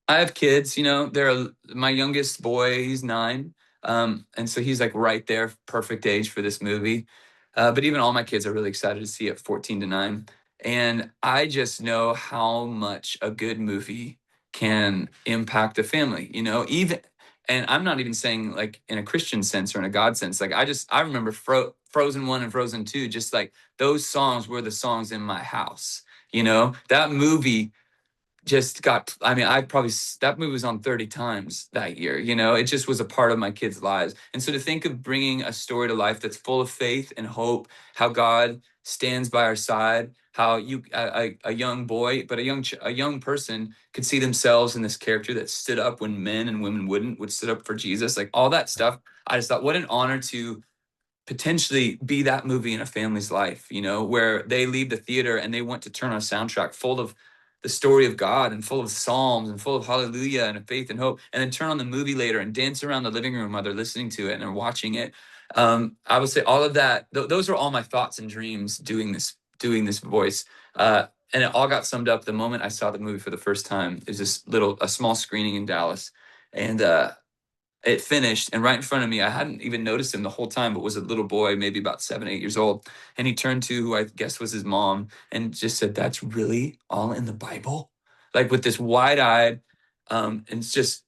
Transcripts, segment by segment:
I have kids, my youngest boy, he's 9. And so he's like right there, perfect age for this movie. But even all my kids are really excited to see it, 14 to 9. And I just know how much a good movie can impact a family, even, and I'm not even saying like in a Christian sense or in a God sense. Like I remember Frozen 1 and Frozen 2, just like those songs were the songs in my house, that movie just got, I mean, that movie was on 30 times that year. It just was a part of my kids' lives. And so to think of bringing a story to life that's full of faith and hope, how God stands by our side, how a young boy, but a young person could see themselves in this character that stood up when men and women would stood up for Jesus, like all that stuff. I just thought, what an honor to potentially be that movie in a family's life, where they leave the theater and they want to turn on a soundtrack full of the story of God and full of psalms and full of hallelujah and faith and hope, and then turn on the movie later and dance around the living room while they're listening to it and are watching it. I would say all of that. Those are all my thoughts and dreams doing this voice. And it all got summed up the moment I saw the movie for the first time. It was a small screening in Dallas, and it finished, and right in front of me, I hadn't even noticed him the whole time, but was a little boy, maybe about 7, 8 years old. And he turned to who I guess was his mom and just said, "That's really all in the Bible?" Like with this wide-eyed, and it's just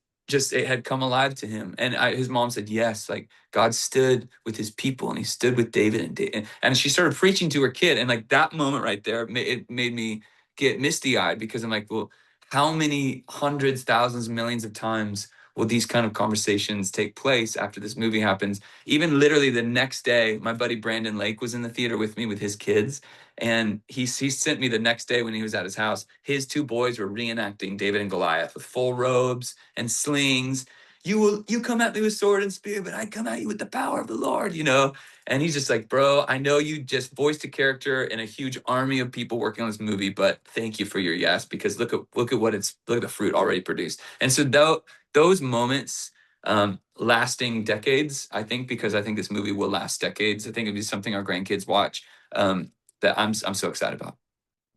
it had come alive to him. And his mom said, "Yes, like God stood with his people, and he stood with David and she started preaching to her kid, and like that moment right there, it made me get misty-eyed because I'm like, well, how many hundreds, thousands, millions of times will these kind of conversations take place after this movie happens? Even literally the next day, my buddy Brandon Lake was in the theater with me with his kids. And he sent me the next day when he was at his house. His two boys were reenacting David and Goliath with full robes and slings. You come at me with sword and spear, but I come at you with the power of the Lord. And he's just like, bro, I know you just voiced a character in a huge army of people working on this movie, but thank you for your yes, because look at the fruit already produced. And so those moments lasting decades, I think, because I think this movie will last decades. I think it'd be something our grandkids watch, that I'm so excited about.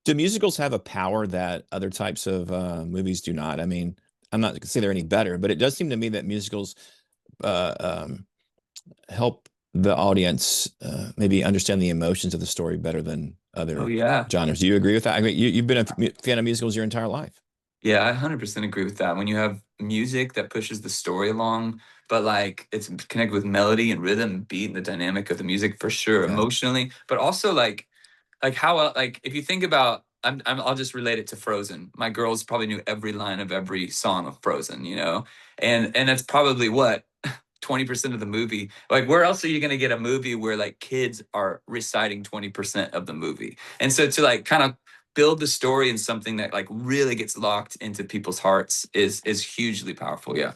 Do musicals have a power that other types of movies do not? I mean, I'm not going to say they're any better, but it does seem to me that musicals uh, um, help the audience maybe understand the emotions of the story better than Oh other yeah. genres. Do you agree with that? I mean, you've been a fan of musicals your entire life. Yeah, I 100% agree with that. When you have music that pushes the story along, but like it's connected with melody and rhythm and beat and the dynamic of the music for sure, Yeah. emotionally, but also like how like if you think about, I'll just relate it to Frozen. My girls probably knew every line of every song of Frozen, and that's probably what 20% of the movie. Like where else are you going to get a movie where like kids are reciting 20% of the movie? And so to like kind of build the story in something that like really gets locked into people's hearts is hugely powerful. Yeah.